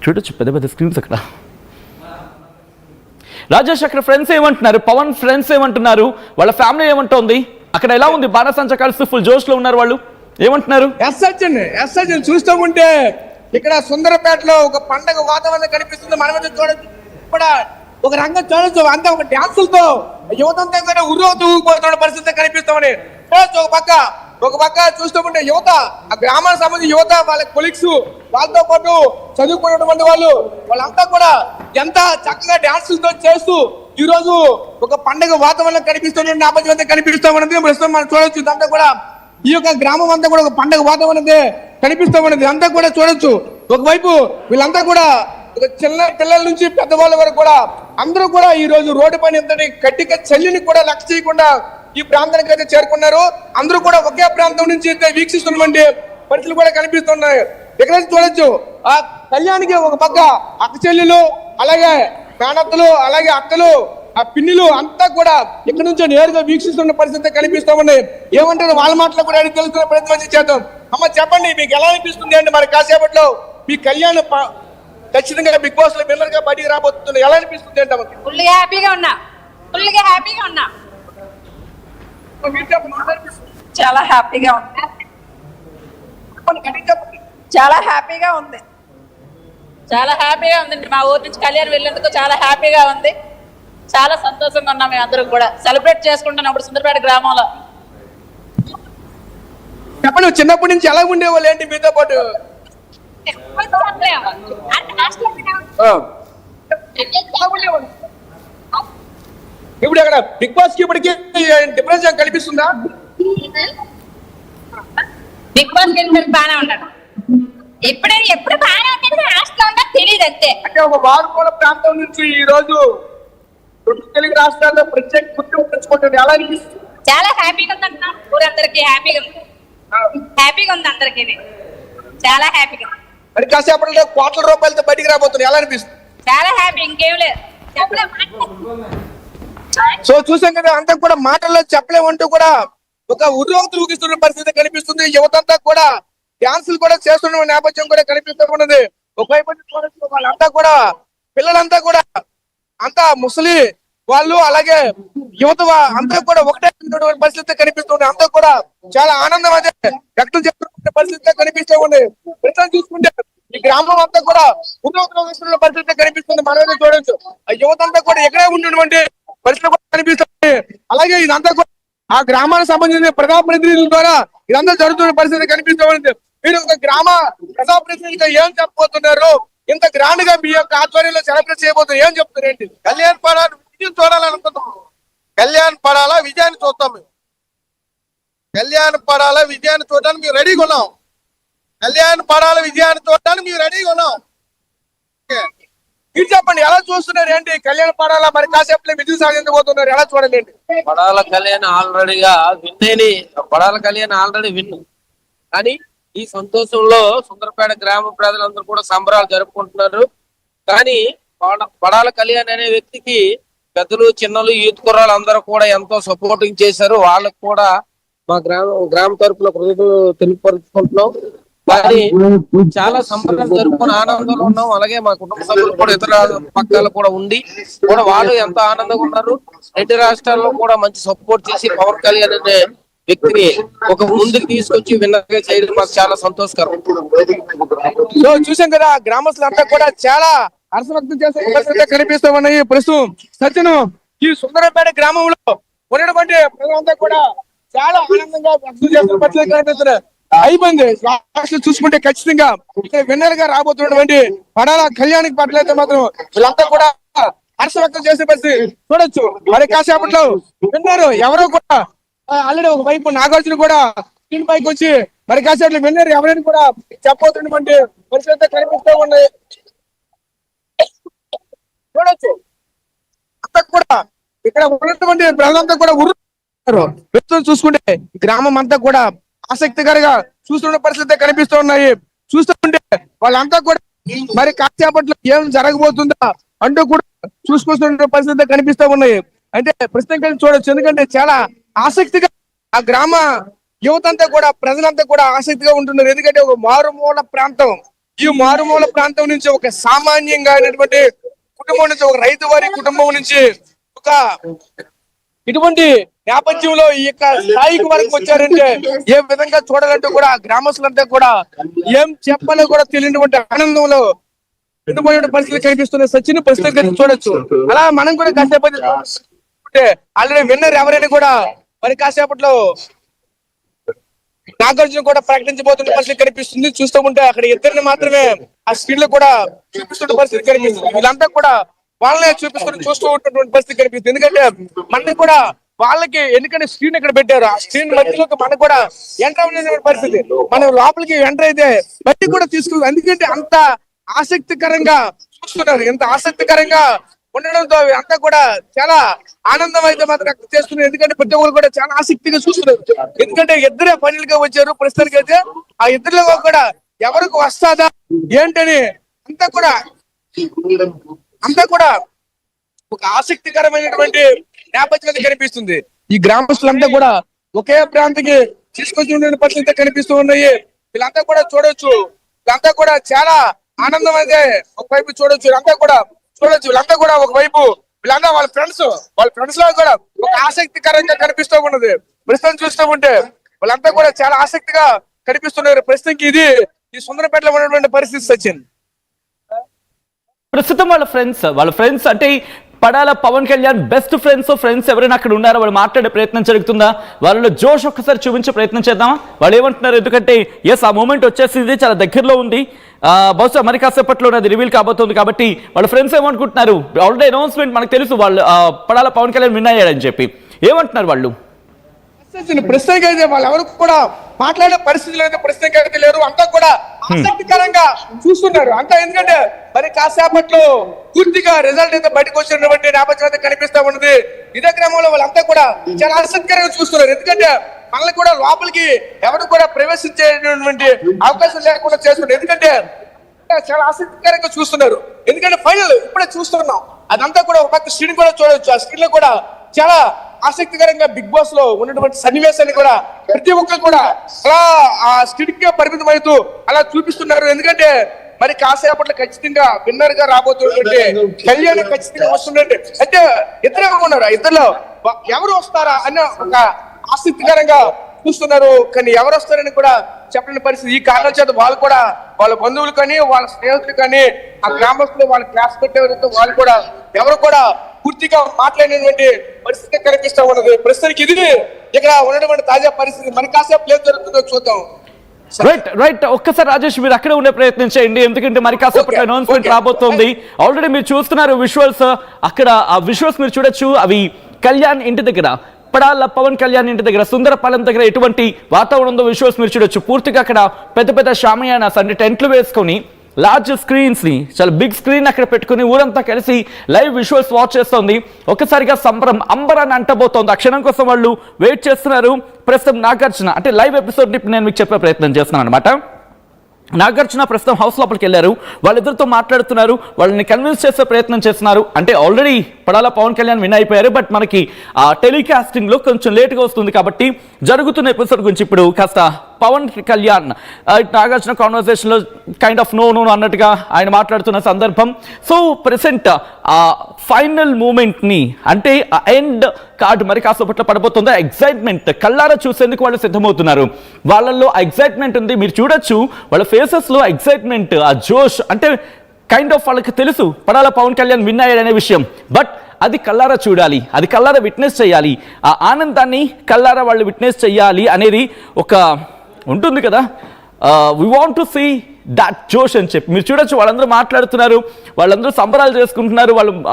చూడొచ్చు పెద్ద పెద్ద స్క్రీన్స్ అక్కడ. రాజేష్, అక్కడ ఫ్రెండ్స్ ఏమంటున్నారు? పవన్ ఫ్రెండ్స్ ఏమంటున్నారు? వాళ్ళ ఫ్యామిలీ ఏమంటోంది? అక్కడ ఎలా ఉంది? బాణసంచ కలిసి ఫుల్ జోష్ లో ఉన్నారు వాళ్ళు, ఏమంటున్నారు? ఎస్ఐ చూస్తూ ఉంటే ఇక్కడ సుందరపేటలో ఒక పండగ వాతావరణం కనిపిస్తుంది. మనమైతే చూడొచ్చు, కూడా ఒక రంగం చూడొచ్చు. అంతా ఒక డ్యాన్సులతో యువతంతా కూడా ఉర్రూగిపోతున్న పరిస్థితి కనిపిస్తామని చూడొచ్చు. ఒక పక్క చూస్తూ ఉంటే యువత, ఆ గ్రామానికి సంబంధించిన యువత, వాళ్ళ కొలీగ్స్, వాళ్ళతో పాటు చదువుకున్నటువంటి వాళ్ళంతా కూడా ఎంత చక్కగా డ్యాన్సులతో చేస్తూ ఈ రోజు ఒక పండుగ వాతావరణం కనిపిస్తున్న నేపథ్యం అంతా కనిపిస్తూ ఉన్నది. ప్రస్తుతం మనం చూడొచ్చు, ఇదంతా కూడా ఈ యొక్క గ్రామం అంతా కూడా ఒక పండుగ వాతావరణం కనిపిస్తూ ఉన్నది. అంతా కూడా చూడొచ్చు. ఒకవైపు వీళ్ళంతా కూడా ఒక చిన్న పిల్లల నుంచి పెద్దవాళ్ళ వరకు కూడా అందరూ కూడా ఈ రోజు రోడ్డు పైన ఎంతటి కట్టిక చల్లిని కూడా లక్ష్య చేయకుండా ఈ ప్రాంతానికి అయితే చేరుకున్నారు. అందరూ కూడా ఒకే ప్రాంతం నుంచి అయితే వీక్షిస్తున్నటువంటి పరిస్థితులు కూడా కనిపిస్తున్నాయి. ఇక్కడ చూడొచ్చు, ఆ కళ్యాణికి ఒక పక్క అక్క చెల్లెలు, అలాగే మేనత్తలు, అలాగే అక్కలు, ఆ పిన్నిలు అంతా కూడా ఇక్కడ నుంచి నేరుగా వీక్షిస్తున్న పరిస్థితి కనిపిస్తూ ఉన్నాయి. ఏమంటారు వాళ్ళ మాటలు కూడా అడిగి తెలుసుకునే ప్రయత్నం చేద్దాం. అమ్మ చెప్పండి, మీకు ఎలా అనిపిస్తుంది అండి? మరి కాసేపట్లో మీ కళ్యాణ్ ఖచ్చితంగా బిగ్ బాస్ లో విన్నర్ గా బయటికి రాబోతుంది, ఎలా అనిపిస్తుంది అంటే? ఫుల్గా హ్యాపీగా ఉన్నా. చాలా హ్యాపీగా ఉంది. చాలా హ్యాపీగా ఉంది. మా ఊరి నుంచి కళ్యాణ్ వెళ్ళేందుకు చాలా హ్యాపీగా ఉంది. చాలా సంతోషంగా ఉన్నాం. మేము అందరం కూడా సెలబ్రేట్ చేసుకుంటున్నప్పుడు సుందరపేట గ్రామంలో. చెప్పండి, చిన్నప్పటి నుంచి ఎలా ఉండేవాళ్ళు ఏంటి మీతో పాటు? ఇప్పుడు అక్కడ బిగ్ బాస్ కి ఇప్పటికీ డిఫరెన్స్ కనిపిస్తుందా? బిగ్ బాస్ బాగానే ఉన్నాడు. ఎప్పుడు బాగానే ఉంటాడు, హాస్టల్ ఉంటా తెలియదు అంతే. అంటే ఒక వారుకోల ప్రాంతం నుంచి ఈ రోజు రెండు తెలుగు రాష్ట్రాల్లో ప్రత్యేక గుర్తింపు తెచ్చుకుంటుంది, ఎలా అనిపిస్తుంది? చాలా హ్యాపీగా ఉంది అంటున్నాం. ఊరందరికి హ్యాపీగా ఉంది అందరికి చాలా హ్యాపీగా. మరి కాసేపట్లో కోట్ల రూపాయలతో బయటికి రాబోతుంది, ఎలా అనిపిస్తుంది? చాలా హ్యాపీ, ఇంకేం లేదు. సో చూసాం కదా, అంతా కూడా మాటల్లో చెప్పలేమంటూ కూడా ఒక ఉద్యోగం ఊగిస్తున్న పరిస్థితి కనిపిస్తుంది. యువతంతా కూడా డాన్సులు కూడా చేస్తున్న నేపథ్యం కూడా కనిపిస్తూ ఉన్నది. ఒకవైపు వాళ్ళంతా కూడా పిల్లలంతా కూడా అంతా ముసలి వాళ్ళు, అలాగే యువత అంతా కూడా ఒకటే పరిస్థితి కనిపిస్తుంది. అంతా కూడా చాలా ఆనందం అదే వ్యక్తం చేస్తున్న పరిస్థితి కనిపిస్తూ ఉంది. ప్రస్తుతం చూసుకుంటే ఈ గ్రామం అంతా కూడా ఉద్యోగ పరిస్థితి కనిపిస్తుంది. మనమే చూడొచ్చు, ఆ యువత అంతా కూడా ఎక్కడే ఉన్నటువంటి పరిస్థితి కూడా కనిపిస్తుంది. అలాగే ఇదంతా కూడా ఆ గ్రామానికి సంబంధించిన ప్రజాప్రతినిధుల ద్వారా ఇదంతా జరుగుతున్న పరిస్థితి కనిపిస్తూ ఉంది. మీరు ఒక గ్రామ ప్రజాప్రతినిధిగా ఏం చెప్పబోతున్నారు? ఇంత గ్రాండ్ గా మీ యొక్క ఆధ్వర్యంలో సెలబ్రేట్ చేయబోతున్నారు, ఏం చెప్తారేంటి? కళ్యాణ్ పడాల విజయం చూడాలనుకుంటున్నాం. కళ్యాణ్ పడాల విజయాన్ని చూస్తాం. మేము కళ్యాణ్ పడాల విజయాన్ని చూడడానికి మేము రెడీగా ఉన్నాం. కళ్యాణ్ పడాల విజయాన్ని చూడడానికి మేము రెడీగా ఉన్నాం. మీరు చెప్పండి, ఎలా చూస్తున్నారు ఏంటి? కళ్యాణ్ పడాల మరి కాసేపు విజయం సాధించబోతున్నారు, ఎలా చూడండి ఏంటి? పడాల కళ్యాణ్ ఆల్రెడీగా పడాల కళ్యాణ్ ఆల్రెడీ విన్. కానీ ఈ సంతోషంలో సుందరపేట గ్రామ ప్రజలందరూ కూడా సంబరాలు జరుపుకుంటున్నారు. కానీ పడాల కళ్యాణ్ అనే వ్యక్తికి పెద్దలు, చిన్నలు, యూత్ కుర్రాలు అందరూ కూడా ఎంతో సపోర్టింగ్ చేశారు. వాళ్ళకు కూడా మా గ్రామ తరఫున కృతజ్ఞతలు తెలియపరుచుకుంటున్నాం. కానీ చాలా సంబరాలు జరుపుకుని ఆనందంలో ఉన్నాం. అలాగే మా కుటుంబ సభ్యులు కూడా ఇతర పక్కలు కూడా ఉండి కూడా వాళ్ళు ఎంతో ఆనందంగా ఉన్నారు. రెండు రాష్ట్రాల్లో కూడా మంచి సపోర్ట్ చేసి పవన్ కళ్యాణ్ అనే వ్యక్తిని ఒక ముందుకు తీసుకొచ్చి విన్నర్గా చేయడం మాకు చాలా సంతోషకరం. సో చూసాం కదా, గ్రామస్తులంతా కూడా చాలా హర్షం వ్యక్తం చేసే కనిపిస్తూ ఉన్నాయి. ప్రస్తుతం సత్యను ఈ సుందరపేట గ్రామంలో ఉన్నటువంటి ప్రజలంతా కూడా చాలా ఆనందంగా వ్యక్తం చేస్తున్న పరిస్థితి కనిపిస్తున్నారు. అయిపోయింది చూసుకుంటే ఖచ్చితంగా ఇక్కడ విన్నర్ గా రాబోతున్నటువంటి పడాల కళ్యాణికి పట్లయితే మాత్రం వీళ్ళంతా కూడా హర్ష వ్యక్తం చేసే పరిస్థితి చూడొచ్చు. మరి కాసేపట్లో విన్నర్ ఎవరో కూడా ఆల్రెడీ ఒక వైపు నాగార్జున కూడా స్క్రీన్ పైకి వచ్చి మరి కాసేపట్లో విన్నర్ ఎవరైనా కూడా చెప్పబోతున్నటువంటి పరిస్థితి కనిపిస్తూ ఉన్నాయి, చూడొచ్చు. అంతా కూడా ఇక్కడ ఉన్నటువంటి ప్రజలంతా కూడా ప్రస్తుతం చూసుకుంటే గ్రామం అంతా కూడా ఆసక్తికరంగా చూస్తున్న పరిస్థితి కనిపిస్తూ ఉన్నాయి. చూస్తుంటే వాళ్ళంతా కూడా మరి కాసేపట్లో ఏం జరగబోతుందా అంటూ కూడా చూసుకొస్తున్న పరిస్థితి కనిపిస్తూ ఉన్నాయి. అంటే ప్రస్తుతం చూడొచ్చు, ఎందుకంటే చాలా ఆసక్తిగా ఆ గ్రామ యువతంతా కూడా ప్రజలంతా కూడా ఆసక్తిగా ఉంటున్నారు. ఎందుకంటే ఒక మారుమూల ప్రాంతం, ఈ మారుమూల ప్రాంతం నుంచి ఒక సామాన్యంగా అయినటువంటి కుటుంబం నుంచి, ఒక రైతు వారి కుటుంబం నుంచి ఒక ఇటువంటి నేపథ్యంలో ఈ యొక్క స్థాయికి వరకు వచ్చారంటే ఏ విధంగా చూడాలంటే కూడా గ్రామస్తులంతా కూడా ఏం చెప్పాలో కూడా తెలియనటువంటి ఆనందంలో ఉండిపోయిన పరిస్థితులు కనిపిస్తున్న సచిన్ పరిస్థితి చూడొచ్చు. అలా మనం కూడా కాసేపు ఆల్రెడీ విన్నర్ ఎవరైనా కూడా మరి కాసేపట్లో నాగార్జున కూడా ప్రకటించబోతున్న పరిస్థితి కనిపిస్తుంది. చూస్తూ ఉంటే అక్కడ ఇద్దరిని మాత్రమే ఆ స్క్రీన్ లో కూడా చూపిస్తున్న పరిస్థితి కనిపిస్తుంది. వీళ్ళంతా కూడా వాళ్ళనే చూపిస్తున్న చూస్తూ ఉంటున్నటువంటి పరిస్థితి కనిపిస్తుంది. ఎందుకంటే మనకి కూడా వాళ్ళకి ఎందుకంటే స్క్రీన్ ఇక్కడ పెట్టారు, ఆ స్క్రీన్ మధ్యలోకి మనకు కూడా ఎంటర్ అవ్వలేని పరిస్థితి. మనం లోపలికి ఎంటర్ అయితే బయట కూడా తీసుకు, ఎందుకంటే అంత ఆసక్తికరంగా చూస్తున్నారు. ఎంత ఆసక్తికరంగా ఉండడంతో అంతా కూడా చాలా ఆనందం అయితే మాత్రం చేస్తున్నారు. ఎందుకంటే ప్రతి ఒక్కరు కూడా చాలా ఆసక్తిగా చూస్తున్నారు. ఎందుకంటే ఇద్దరే పనులుగా వచ్చారు ప్రస్తుతానికి అయితే. ఆ ఇద్దరిలో కూడా ఎవరికి వస్తాదా ఏంటని అంతా కూడా ఒక ఆసక్తికరమైనటువంటి నేపథ్యం కనిపిస్తుంది. ఈ గ్రామస్తులంతా కూడా ఒకే ప్రాంతానికి తీసుకొచ్చి ఉండే పరిస్థితి కనిపిస్తూ ఉన్నాయి. వీళ్ళంతా కూడా చూడొచ్చు, వీళ్ళంతా కూడా చాలా ఆనందం అయితే ఒకవైపు చూడొచ్చు. వీళ్ళంతా కూడా ఒకవైపు వీళ్ళంతా వాళ్ళ ఫ్రెండ్స్ లో కూడా ఒక ఆసక్తికరంగా కనిపిస్తూ ఉన్నది. ప్రస్తుతం చూస్తూ ఉంటే వాళ్ళంతా కూడా చాలా ఆసక్తిగా కనిపిస్తున్నారు. ప్రస్తుతానికి ఇది ఈ సుందరపేటలో ఉన్నటువంటి పరిస్థితి సచిన్. ప్రస్తుతం వాళ్ళ ఫ్రెండ్స్ అంటే పడాల పవన్ కళ్యాణ్ బెస్ట్ ఫ్రెండ్స్ ఎవరైనా అక్కడ ఉన్నారో వాళ్ళు మాట్లాడే ప్రయత్నం జరుగుతుందా? వాళ్ళలో జోష్ ఒక్కసారి చూపించే ప్రయత్నం చేద్దామా? వాళ్ళు ఏమంటున్నారు? ఎందుకంటే ఎస్, ఆ మూమెంట్ వచ్చేసింది, చాలా దగ్గరలో ఉంది. బహుశా మరి కాసేపట్లో అది రివీల్ కాబోతుంది. కాబట్టి వాళ్ళ ఫ్రెండ్స్ ఏమనుకుంటున్నారు? ఆల్రెడీ అనౌన్స్మెంట్ మనకు తెలుసు, వాళ్ళు పడాల పవన్ కళ్యాణ్ విన్ అయ్యాడని చెప్పి. ఏమంటున్నారు వాళ్ళు? ప్రస్తుతానికి అయితే వాళ్ళు ఎవరు కూడా మాట్లాడే పరిస్థితులు అయితే ప్రస్తుతానికి అయితే లేరు. అంతా కూడా ఆసక్తికరంగా చూస్తున్నారు అంతా. ఎందుకంటే మరి కాసేపట్లో పూర్తిగా రిజల్ట్ అయితే బయటకు వచ్చినటువంటి నేపథ్యం అయితే కనిపిస్తా ఉన్నది. ఇదే క్రమంలో వాళ్ళంతా కూడా చాలా ఆసక్తికరంగా చూస్తున్నారు. ఎందుకంటే మనల్ని కూడా లోపలికి ఎవరు కూడా ప్రవేశించేటువంటి అవకాశం లేకుండా చేస్తున్నారు. ఎందుకంటే చాలా ఆసక్తికరంగా చూస్తున్నారు. ఎందుకంటే ఫైనల్ ఇప్పుడే చూస్తున్నాం. అదంతా కూడా ఒక పక్క స్క్రీన్ కూడా చూడవచ్చు. ఆ స్క్రీన్ లో కూడా చాలా ఆసక్తికరంగా బిగ్ బాస్ లో ఉన్నటువంటి సన్నివేశాన్ని కూడా ప్రతి ఒక్కరు కూడా అలా ఆ స్క్రీన్ కి పరిమితం అవుతూ అలా చూపిస్తున్నారు. ఎందుకంటే మరి కాసేపట్లో ఖచ్చితంగా విన్నర్ గా రాబోతున్నటువంటి కళ్యాణ్ ఖచ్చితంగా వస్తున్నట్టు అయితే ఇద్దరే ఉన్నారు. ఇద్దరులో ఎవరు వస్తారా అన్న ఒక ఆసక్తికరంగా చూస్తున్నారు. కానీ ఎవరు వస్తారని కూడా చెప్పలేని పరిస్థితి. ఈ కారణం చేత వాళ్ళు కూడా వాళ్ళ బంధువులు కానీ వాళ్ళ స్నేహితులు కానీ ఆ గ్రామస్తులు వాళ్ళ క్లాస్ పెట్టేవారితో వాళ్ళు కూడా ఎవరు కూడా పూర్తిగా మాట్లాడినటువంటి పరిస్థితి కనిపిస్తా ఉన్నది. ప్రస్తుతానికి ఇది ఇక్కడ ఉన్నటువంటి తాజా పరిస్థితి. మన కాసేపు ఏం జరుగుతుందో చూద్దాం. రైట్ ఒక్కసారి రాజేష్ మీరు అక్కడే ఉండే ప్రయత్నం చేయండి. ఎందుకంటే మరి కాసేపట్లో అనౌన్స్మెంట్ రాబోతోంది. ఆల్రెడీ మీరు చూస్తున్నారు విజువల్స్. అక్కడ ఆ విజువల్స్ మీరు చూడొచ్చు. అవి కళ్యాణ్ ఇంటి దగ్గర, పడాల పవన్ కళ్యాణ్ ఇంటి దగ్గర, సుందరపాలెం దగ్గర ఎటువంటి వాతావరణం ఉందో విజువల్స్ మీరు చూడొచ్చు. పూర్తిగా అక్కడ పెద్ద పెద్ద షామియానాస్ అంటే టెంట్లు వేసుకొని లార్జ్ స్క్రీన్స్ ని, చాలా బిగ్ స్క్రీన్ అక్కడ పెట్టుకుని ఊరంతా కలిసి లైవ్ విజువల్స్ వాచ్ చేస్తోంది. ఒక్కసారిగా సంబరం అంబరాన్ని అంటబోతోంది. ఆ క్షణం కోసం వాళ్ళు వెయిట్ చేస్తున్నారు. ప్రస్తుతం నాగార్జున అంటే లైవ్ ఎపిసోడ్ నేను మీకు చెప్పే ప్రయత్నం చేస్తున్నాను అనమాట. నాగార్జున ప్రస్తుతం హౌస్ లోపలికి వెళ్ళారు. వాళ్ళిద్దరితో మాట్లాడుతున్నారు, వాళ్ళని కన్విన్స్ చేసే ప్రయత్నం చేస్తున్నారు. అంటే ఆల్రెడీ పడాల పవన్ కళ్యాణ్ విన్ అయిపోయారు. బట్ మనకి ఆ టెలికాస్టింగ్ లో కొంచెం లేట్గా వస్తుంది. కాబట్టి జరుగుతున్న ఎపిసోడ్ గురించి ఇప్పుడు కాస్త పవన్ కళ్యాణ్ నాగార్జున కాన్వర్సేషన్ లో కైండ్ ఆఫ్ నో అన్నట్టుగా ఆయన మాట్లాడుతున్న సందర్భం. సో ప్రెసెంట్ ఆ ఫైనల్ మూమెంట్ ని అంటే ఎండ్ కార్డు మరి కాసేపట్లో పడబోతుందో ఎగ్జైట్మెంట్ కళ్ళారా చూసేందుకు వాళ్ళు సిద్ధమవుతున్నారు. వాళ్ళల్లో ఎగ్జైట్మెంట్ ఉంది, మీరు చూడొచ్చు వాళ్ళ ఫేసెస్ లో ఎగ్జైట్మెంట్, ఆ జోష్. అంటే కైండ్ ఆఫ్ వాళ్ళకి తెలుసు పడాల పవన్ కళ్యాణ్ విన్ అయ్యాడనే విషయం. బట్ అది కళ్ళారా చూడాలి, అది కళ్ళారా విట్నెస్ చేయాలి, ఆ ఆనందాన్ని కళ్ళారా వాళ్ళు విట్నెస్ చేయాలి అనేది ఒక ఉంటుంది కదా. We want to see that josh అని చెప్పి మీరు చూడొచ్చు. వాళ్ళందరూ మాట్లాడుతున్నారు, వాళ్ళందరూ సంబరాలు చేసుకుంటున్నారు. వాళ్ళు